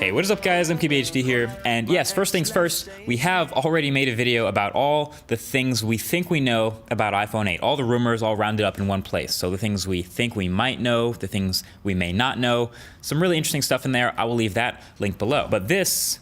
Hey, what is up guys, MKBHD here, and yes, first things first, we have already made a video about all the things we think we know about iPhone 8, all the rumors all rounded up in one place. So the things we think we might know, the things we may not know, some really interesting stuff in there. I will leave that link below. But this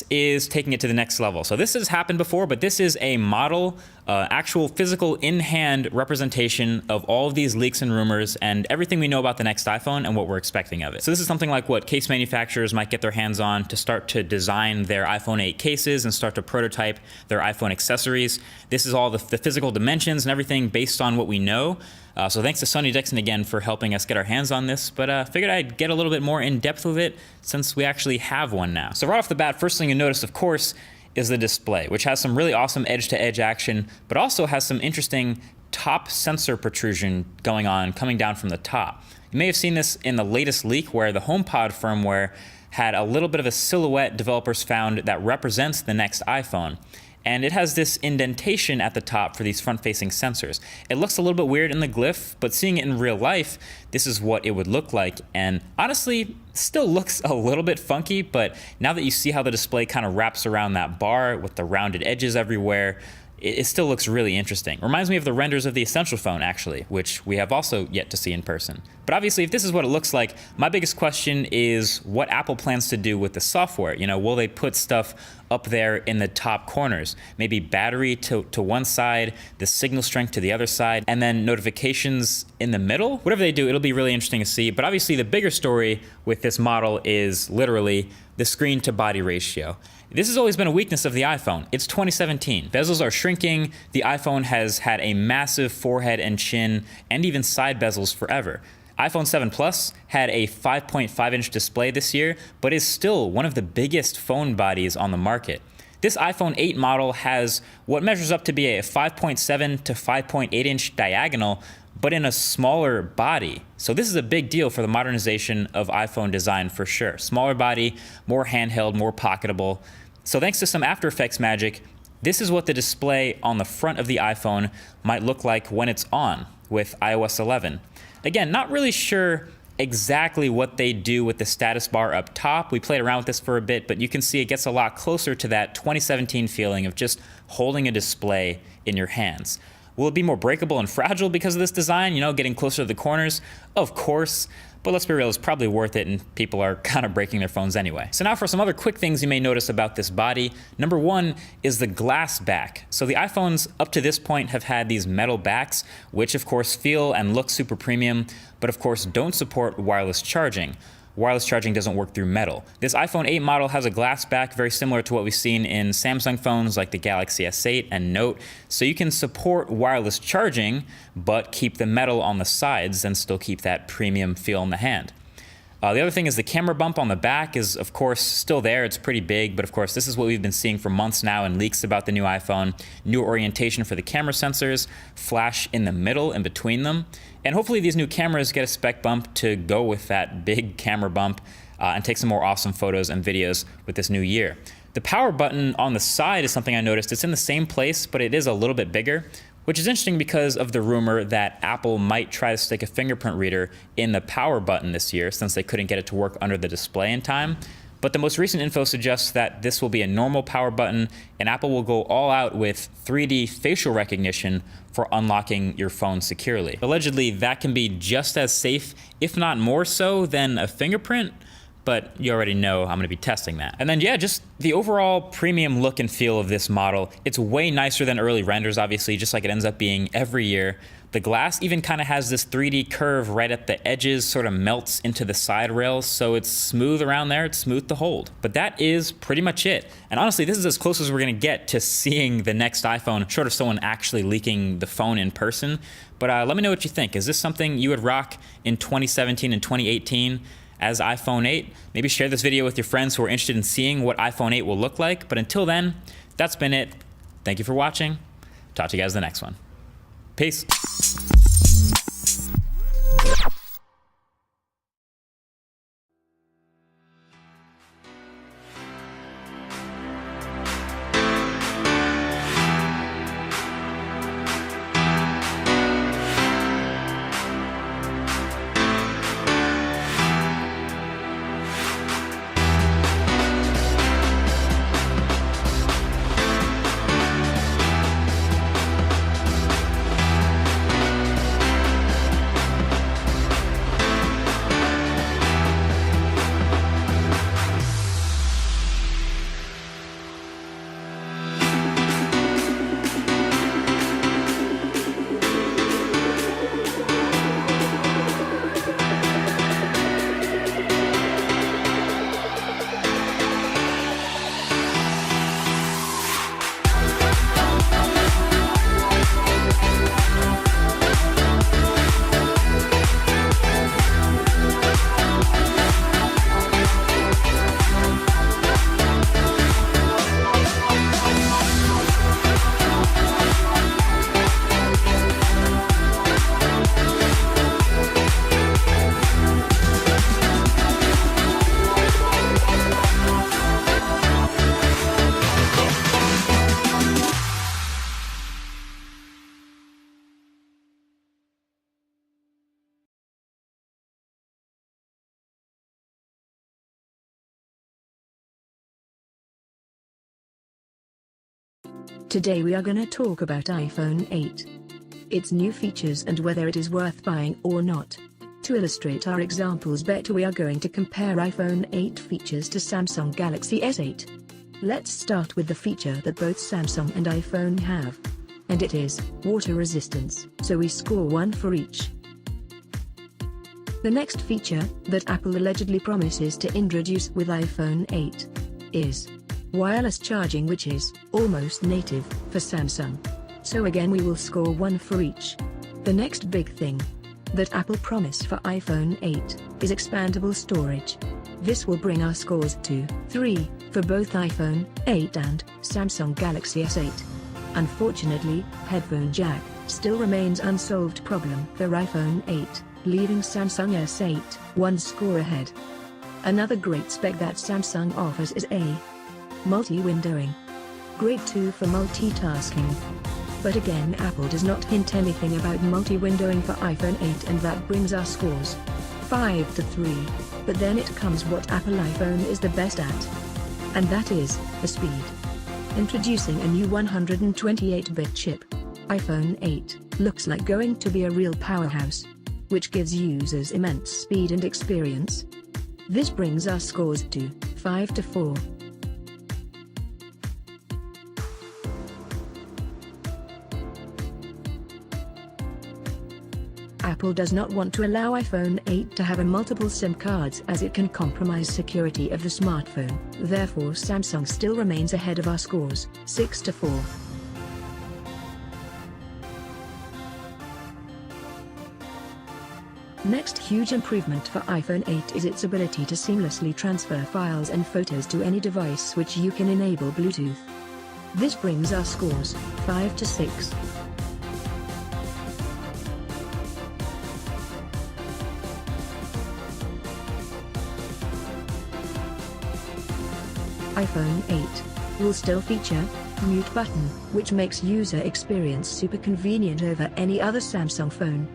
is taking it to the next level. So this has happened before, but this is a model, actual physical in-hand representation of all of these leaks and rumors and everything we know about the next iPhone and what we're expecting of it. So this is something like what case manufacturers might get their hands on to start to design their iPhone 8 cases and start to prototype their iPhone accessories. This is all the physical dimensions and everything based on what we know. So thanks to Sonny Dixon again for helping us get our hands on this, but figured I'd get a little bit more in depth with it since we actually have one now. So right off the bat, first thing you notice, of course, is the display, which has some really awesome edge-to-edge action, but also has some interesting top sensor protrusion going on, coming down from the top. You may have seen this in the latest leak where the HomePod firmware had a little bit of a silhouette developers found that represents the next iPhone. And it has this indentation at the top for these front-facing sensors. It looks a little bit weird in the glyph, but seeing it in real life, this is what it would look like. And honestly, still looks a little bit funky, but now that you see how the display kind of wraps around that bar with the rounded edges everywhere, it still looks really interesting. Reminds me of the renders of the Essential phone, actually, which we have also yet to see in person. But obviously, if this is what it looks like, my biggest question is what Apple plans to do with the software. You know, will they put stuff up there in the top corners? Maybe battery to one side, the signal strength to the other side, and then notifications in the middle? Whatever they do, it'll be really interesting to see. But obviously, the bigger story with this model is literally the screen to body ratio. This has always been a weakness of the iPhone. It's 2017. Bezels are shrinking. The iPhone has had a massive forehead and chin and even side bezels forever. iPhone 7 Plus had a 5.5-inch display this year, but is still one of the biggest phone bodies on the market. This iPhone 8 model has what measures up to be a 5.7 to 5.8-inch diagonal, but in a smaller body. So this is a big deal for the modernization of iPhone design for sure. Smaller body, more handheld, more pocketable. So thanks to some After Effects magic, this is what the display on the front of the iPhone might look like when it's on with iOS 11. Again, not really sure exactly what they do with the status bar up top. We played around with this for a bit, but you can see it gets a lot closer to that 2017 feeling of just holding a display in your hands. Will it be more breakable and fragile because of this design, you know, getting closer to the corners? Of course, but let's be real, it's probably worth it and people are kind of breaking their phones anyway. So now for some other quick things you may notice about this body. Number one is the glass back. So the iPhones up to this point have had these metal backs, which of course feel and look super premium, but of course don't support wireless charging. Wireless charging doesn't work through metal. This iPhone 8 model has a glass back very similar to what we've seen in Samsung phones like the Galaxy S8 and Note. So you can support wireless charging, but keep the metal on the sides and still keep that premium feel in the hand. The other thing is the camera bump on the back is, of course, still there. It's pretty big, but of course, this is what we've been seeing for months now in leaks about the new iPhone. New orientation for the camera sensors, flash in the middle in between them. And hopefully these new cameras get a spec bump to go with that big camera bump and take some more awesome photos and videos with this new year. The power button on the side is something I noticed. It's in the same place, but it is a little bit bigger, which is interesting because of the rumor that Apple might try to stick a fingerprint reader in the power button this year since they couldn't get it to work under the display in time. But the most recent info suggests that this will be a normal power button and Apple will go all out with 3D facial recognition for unlocking your phone securely. Allegedly, that can be just as safe, if not more so, than a fingerprint. But you already know I'm gonna be testing that. And then yeah, just the overall premium look and feel of this model. It's way nicer than early renders, obviously, just like it ends up being every year. The glass even kind of has this 3D curve right at the edges, sort of melts into the side rails, so it's smooth around there, it's smooth to hold. But that is pretty much it. And honestly, this is as close as we're gonna get to seeing the next iPhone, short of someone actually leaking the phone in person. But let me know what you think. Is this something you would rock in 2017 and 2018? As iPhone 8. Maybe share this video with your friends who are interested in seeing what iPhone 8 will look like. But until then, that's been it. Thank you for watching. Talk to you guys in the next one. Peace. Today we are gonna talk about iPhone 8. Its new features and whether it is worth buying or not. To illustrate our examples better, we are going to compare iPhone 8 features to Samsung Galaxy S8. Let's start with the feature that both Samsung and iPhone have. And it is water resistance, so we score 1 for each. The next feature that Apple allegedly promises to introduce with iPhone 8 is wireless charging, which is almost native for Samsung. So again we will score 1 for each. The next big thing that Apple promised for iPhone 8 is expandable storage. This will bring our scores to 3 for both iPhone 8 and Samsung Galaxy S8. Unfortunately, headphone jack still remains unsolved problem for iPhone 8, leaving Samsung S8 1 score ahead. Another great spec that Samsung offers is a multi-windowing. Great too for multitasking. But again, Apple does not hint anything about multi-windowing for iPhone 8, and that brings our scores 5 to 3. But then it comes what Apple iPhone is the best at. And that is the speed. Introducing a new 128-bit chip, iPhone 8 looks like going to be a real powerhouse, which gives users immense speed and experience. This brings our scores to 5 to 4. Apple does not want to allow iPhone 8 to have a multiple SIM cards, as it can compromise security of the smartphone. Therefore Samsung still remains ahead of our scores, 6 to 4. Next huge improvement for iPhone 8 is its ability to seamlessly transfer files and photos to any device, which you can enable Bluetooth. This brings our scores 5 to 6. iPhone 8 will still feature mute button, which makes user experience super convenient over any other Samsung phone.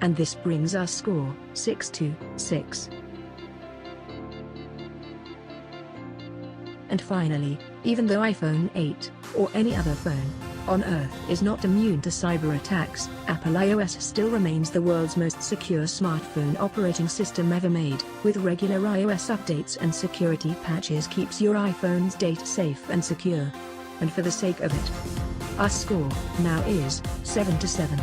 And this brings our score 6 to 6. And finally, even though iPhone 8 or any other phone on Earth is not immune to cyber attacks, Apple iOS still remains the world's most secure smartphone operating system ever made. With regular iOS updates and security patches, keeps your iPhone's data safe and secure. And for the sake of it, our score now is 7 to 7.